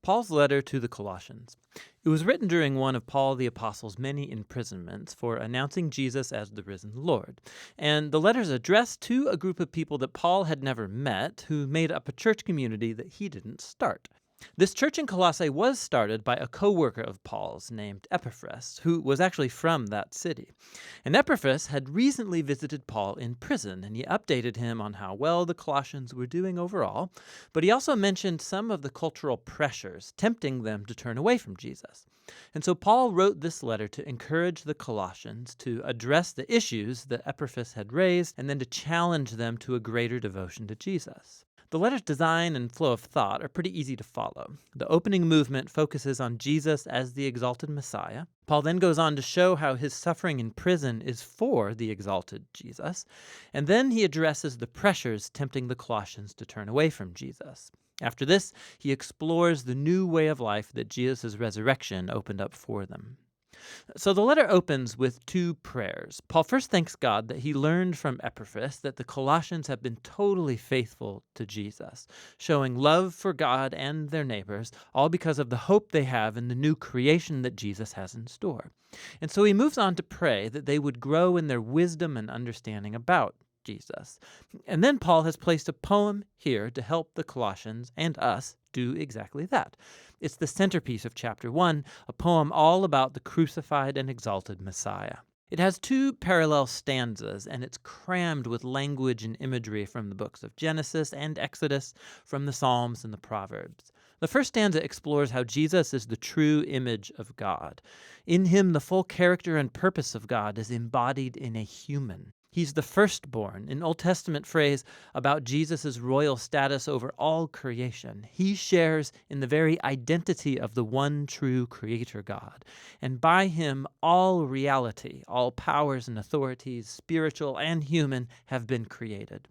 Paul's letter to the Colossians. It was written during one of Paul the Apostle's many imprisonments for announcing Jesus as the risen Lord. And the letter is addressed to a group of people that Paul had never met who made up a church community that he didn't start. This church in Colossae was started by a co-worker of Paul's named Epaphras, who was actually from that city. And Epaphras had recently visited Paul in prison, and he updated him on how well the Colossians were doing overall, but he also mentioned some of the cultural pressures tempting them to turn away from Jesus. And so Paul wrote this letter to encourage the Colossians to address the issues that Epaphras had raised, and then to challenge them to a greater devotion to Jesus. The letter's design and flow of thought are pretty easy to follow. The opening movement focuses on Jesus as the exalted Messiah. Paul then goes on to show how his suffering in prison is for the exalted Jesus. And then he addresses the pressures tempting the Colossians to turn away from Jesus. After this, he explores the new way of life that Jesus' resurrection opened up for them. So the letter opens with two prayers. Paul first thanks God that he learned from Epaphras that the Colossians have been totally faithful to Jesus, showing love for God and their neighbors, all because of the hope they have in the new creation that Jesus has in store. And so he moves on to pray that they would grow in their wisdom and understanding about Jesus. And then Paul has placed a poem here to help the Colossians and us do exactly that. It's the centerpiece of chapter 1, a poem all about the crucified and exalted Messiah. It has two parallel stanzas, and it's crammed with language and imagery from the books of Genesis and Exodus, from the Psalms and the Proverbs. The first stanza explores how Jesus is the true image of God. In him, the full character and purpose of God is embodied in a human. He's the firstborn, an Old Testament phrase about Jesus' royal status over all creation. He shares in the very identity of the one true Creator God. And by him, all reality, all powers and authorities, spiritual and human, have been created.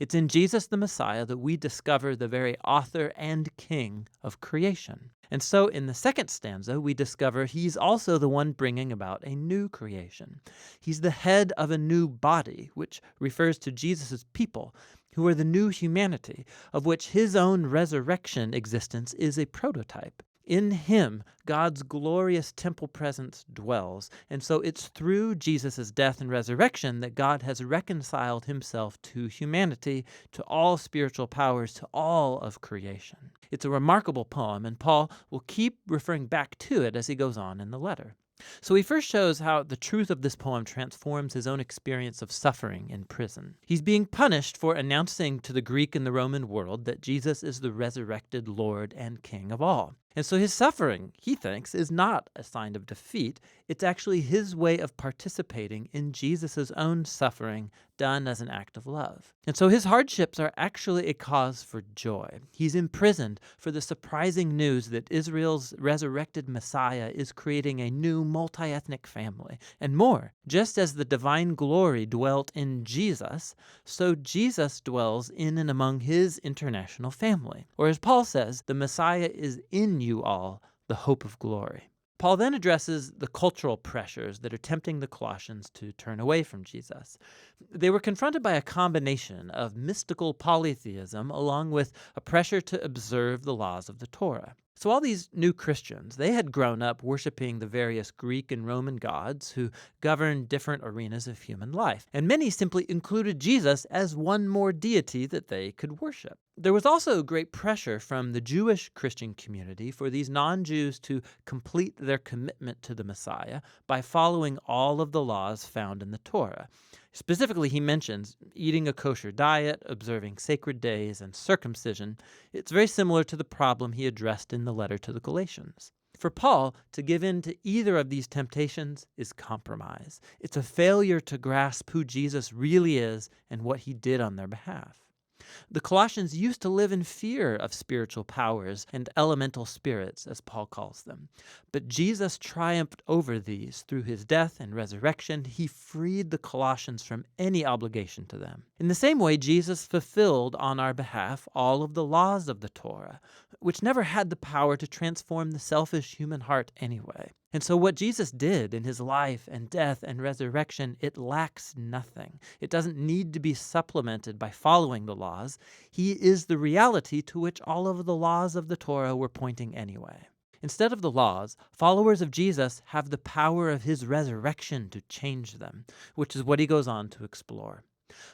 It's in Jesus the Messiah that we discover the very author and king of creation. And so in the second stanza, we discover he's also the one bringing about a new creation. He's the head of a new body, which refers to Jesus' people, who are the new humanity, of which his own resurrection existence is a prototype. In him, God's glorious temple presence dwells, and so it's through Jesus' death and resurrection that God has reconciled himself to humanity, to all spiritual powers, to all of creation. It's a remarkable poem, and Paul will keep referring back to it as he goes on in the letter. So he first shows how the truth of this poem transforms his own experience of suffering in prison. He's being punished for announcing to the Greek and the Roman world that Jesus is the resurrected Lord and King of all. And so his suffering, he thinks, is not a sign of defeat. It's actually his way of participating in Jesus' own suffering done as an act of love. And so his hardships are actually a cause for joy. He's imprisoned for the surprising news that Israel's resurrected Messiah is creating a new multi-ethnic family. And more, just as the divine glory dwelt in Jesus, so Jesus dwells in and among his international family. Or as Paul says, the Messiah is in you all, the hope of glory. Paul then addresses the cultural pressures that are tempting the Colossians to turn away from Jesus. They were confronted by a combination of mystical polytheism along with a pressure to observe the laws of the Torah. So all these new Christians, they had grown up worshiping the various Greek and Roman gods who governed different arenas of human life. And many simply included Jesus as one more deity that they could worship. There was also great pressure from the Jewish Christian community for these non-Jews to complete their commitment to the Messiah by following all of the laws found in the Torah. Specifically, he mentions eating a kosher diet, observing sacred days, and circumcision. It's very similar to the problem he addressed in the letter to the Galatians. For Paul, to give in to either of these temptations is compromise. It's a failure to grasp who Jesus really is and what he did on their behalf. The Colossians used to live in fear of spiritual powers and elemental spirits, as Paul calls them. But Jesus triumphed over these through his death and resurrection. He freed the Colossians from any obligation to them. In the same way, Jesus fulfilled on our behalf all of the laws of the Torah, which never had the power to transform the selfish human heart anyway. And so what Jesus did in his life and death and resurrection, it lacks nothing. It doesn't need to be supplemented by following the laws. He is the reality to which all of the laws of the Torah were pointing anyway. Instead of the laws, followers of Jesus have the power of his resurrection to change them, which is what he goes on to explore.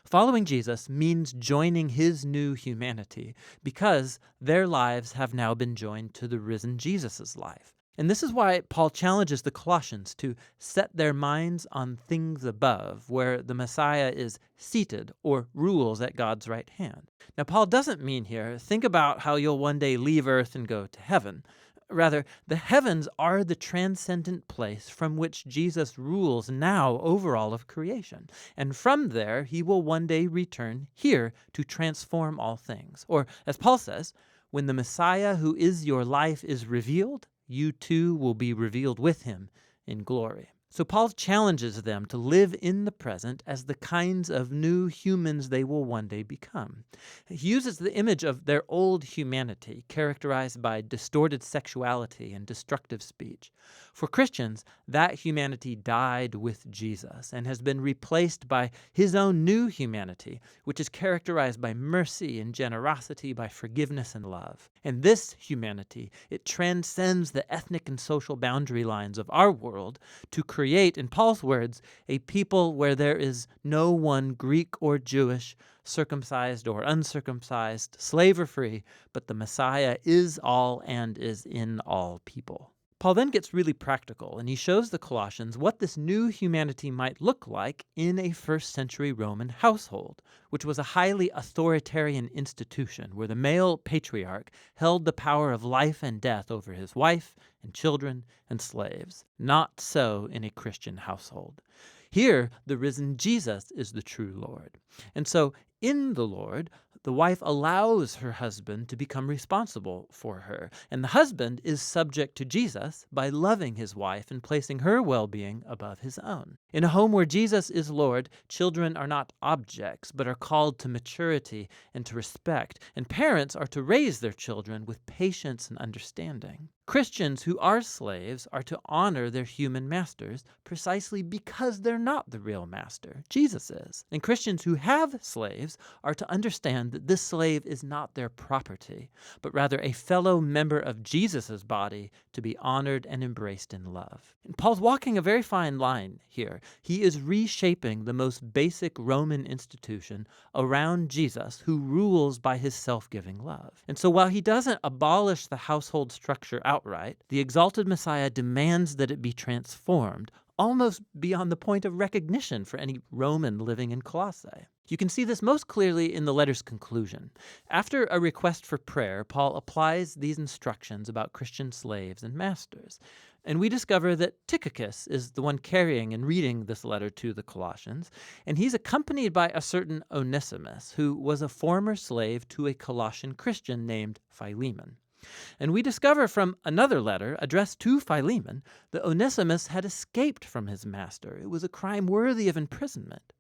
Following Jesus means joining his new humanity because their lives have now been joined to the risen Jesus' life. And this is why Paul challenges the Colossians to set their minds on things above, where the Messiah is seated or rules at God's right hand. Now, Paul doesn't mean here, think about how you'll one day leave earth and go to heaven. Rather, the heavens are the transcendent place from which Jesus rules now over all of creation. And from there, he will one day return here to transform all things. Or, as Paul says, when the Messiah who is your life is revealed, you too will be revealed with him in glory. So Paul challenges them to live in the present as the kinds of new humans they will one day become. He uses the image of their old humanity, characterized by distorted sexuality and destructive speech. For Christians, that humanity died with Jesus and has been replaced by his own new humanity, which is characterized by mercy and generosity, by forgiveness and love. And this humanity, it transcends the ethnic and social boundary lines of our world to create, in Paul's words, a people where there is no one Greek or Jewish, circumcised or uncircumcised, slave or free, but the Messiah is all and is in all people. Paul then gets really practical, and he shows the Colossians what this new humanity might look like in a first-century Roman household, which was a highly authoritarian institution where the male patriarch held the power of life and death over his wife and children and slaves. Not so in a Christian household. Here, the risen Jesus is the true Lord. And so, in the Lord, the wife allows her husband to become responsible for her, and the husband is subject to Jesus by loving his wife and placing her well-being above his own. In a home where Jesus is Lord, children are not objects, but are called to maturity and to respect, and parents are to raise their children with patience and understanding. Christians who are slaves are to honor their human masters precisely because they're not the real master. Jesus is. And Christians who have slaves are to understand that this slave is not their property, but rather a fellow member of Jesus' body to be honored and embraced in love. And Paul's walking a very fine line here. He is reshaping the most basic Roman institution around Jesus, who rules by his self-giving love. And so while he doesn't abolish the household structure outright, the exalted Messiah demands that it be transformed, almost beyond the point of recognition for any Roman living in Colossae. You can see this most clearly in the letter's conclusion. After a request for prayer, Paul applies these instructions about Christian slaves and masters. And we discover that Tychicus is the one carrying and reading this letter to the Colossians, and he's accompanied by a certain Onesimus, who was a former slave to a Colossian Christian named Philemon. And we discover from another letter addressed to Philemon that Onesimus had escaped from his master. It was a crime worthy of imprisonment.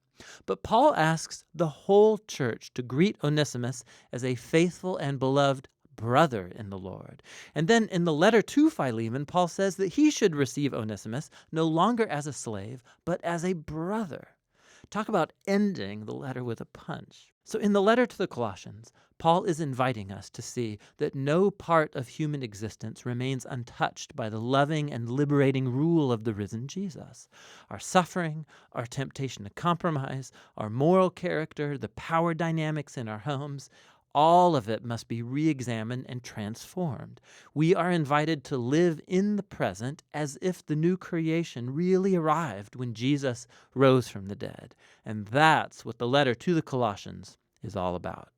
But Paul asks the whole church to greet Onesimus as a faithful and beloved brother in the Lord. And then in the letter to Philemon, Paul says that he should receive Onesimus no longer as a slave, but as a brother. Talk about ending the letter with a punch. So in the letter to the Colossians, Paul is inviting us to see that no part of human existence remains untouched by the loving and liberating rule of the risen Jesus. Our suffering, our temptation to compromise, our moral character, the power dynamics in our homes, all of it must be re-examined and transformed. We are invited to live in the present as if the new creation really arrived when Jesus rose from the dead. And that's what the letter to the Colossians is all about.